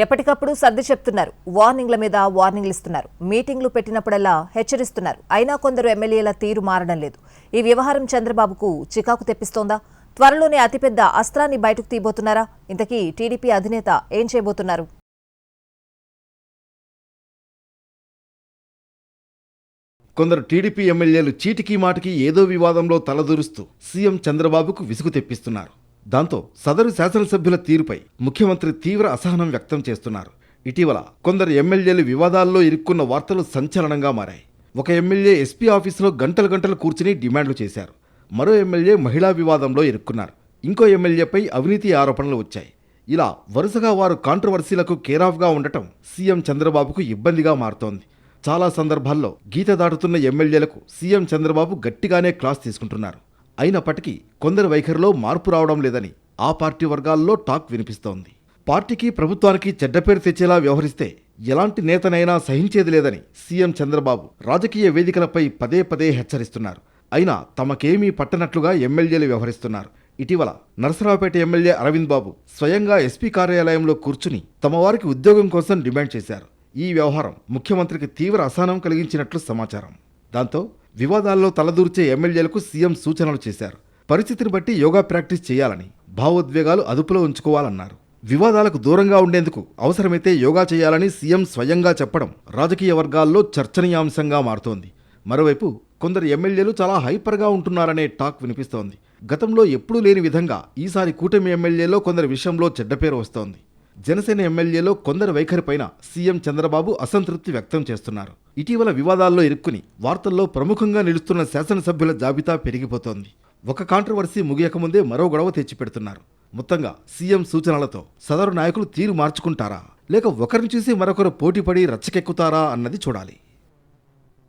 ఎప్పటికప్పుడు సర్ది చెప్తున్నారు. వార్నింగ్ల మీద వార్నింగ్లు ఇస్తున్నారు. మీటింగ్లు పెట్టినప్పుడల్లా హెచ్చరిస్తున్నారు. అయినా కొందరు ఎమ్మెల్యేల తీరు మారడం లేదు. ఈ వ్యవహారం చంద్రబాబుకు చికాకు తెప్పిస్తోందా? త్వరలోనే అతిపెద్ద అస్త్రాన్ని బయటకు తీయబోతున్నారా? ఇంతకీ టీడీపీ అధినేత ఏం చేయబోతున్నారు? కొందరు టీడీపీ ఎమ్మెల్యేలు చీటికి మాటికి ఏదో వివాదంలో తలదూరుస్తూ సీఎం చంద్రబాబుకు విసుగు తెప్పిస్తున్నారు. దాంతో సదరు శాసనసభ్యుల తీరుపై ముఖ్యమంత్రి తీవ్ర అసహనం వ్యక్తం చేస్తున్నారు. ఇటీవల కొందరు ఎమ్మెల్యేలు వివాదాల్లో ఇరుక్కున్న వార్తలు సంచలనంగా మారాయి. ఒక ఎమ్మెల్యే ఎస్పీ ఆఫీసులో గంటలు గంటలు కూర్చుని డిమాండ్లు చేశారు. మరో ఎమ్మెల్యే మహిళా వివాదంలో ఇరుక్కున్నారు. ఇంకో ఎమ్మెల్యేపై అవినీతి ఆరోపణలు వచ్చాయి. ఇలా వరుసగా వారు కాంట్రవర్సీలకు కేరాఫ్గా ఉండటం సీఎం చంద్రబాబుకు ఇబ్బందిగా మారుతోంది. చాలా సందర్భాల్లో గీత దాటుతున్న ఎమ్మెల్యేలకు సీఎం చంద్రబాబు గట్టిగానే క్లాస్ తీసుకుంటున్నారు. అయినప్పటికీ కొందరి వైఖరిలో మార్పు రావడం లేదని ఆ పార్టీ వర్గాల్లో టాక్ వినిపిస్తోంది. పార్టీకి ప్రభుత్వానికి చెడ్డపేరు తెచ్చేలా వ్యవహరిస్తే ఎలాంటి నేతనైనా సహించేది లేదని సీఎం చంద్రబాబు రాజకీయ వేదికలపై పదే పదే హెచ్చరిస్తున్నారు. అయినా తమకేమీ పట్టనట్లుగా ఎమ్మెల్యేలు వ్యవహరిస్తున్నారు. ఇటీవల నరసరావుపేట ఎమ్మెల్యే అరవింద్ బాబు స్వయంగా ఎస్పీ కార్యాలయంలో కూర్చుని తమ వారికి ఉద్యోగం కోసం డిమాండ్ చేశారు. ఈ వ్యవహారం ముఖ్యమంత్రికి తీవ్ర అసహనం కలిగించినట్లు సమాచారం. దాంతో వివాదాల్లో తలదూర్చే ఎమ్మెల్యేలకు సీఎం సూచనలు చేశారు. పరిస్థితిని బట్టి యోగా ప్రాక్టీస్ చేయాలని, భావోద్వేగాలు అదుపులో ఉంచుకోవాలన్నారు. వివాదాలకు దూరంగా ఉండేందుకు అవసరమైతే యోగా చేయాలని సీఎం స్వయంగా చెప్పడం రాజకీయ వర్గాల్లో చర్చనీయాంశంగా మారుతోంది. మరోవైపు కొందరు ఎమ్మెల్యేలు చాలా హైపర్గా ఉంటున్నారనే టాక్ వినిపిస్తోంది. గతంలో ఎప్పుడూ లేని విధంగా ఈసారి కూటమి ఎమ్మెల్యేలో కొందరి విషయంలో చెడ్డపేరు వస్తోంది. జనసేన ఎమ్మెల్యేలో కొందరి వైఖరిపైన సీఎం చంద్రబాబు అసంతృప్తి వ్యక్తం చేస్తున్నారు. ఇటీవల వివాదాల్లో ఇరుక్కుని వార్తల్లో ప్రముఖంగా నిలుస్తున్న శాసనసభ్యుల జాబితా పెరిగిపోతోంది. ఒక కాంట్రవర్సీ ముగియకముందే మరో గొడవ తెచ్చిపెడుతున్నారు. మొత్తంగా సీఎం సూచనలతో సదరు నాయకులు తీరు మార్చుకుంటారా, లేక ఒకరిని చూసి మరొకరు పోటీపడి రచ్చకెక్కుతారా అన్నది చూడాలి.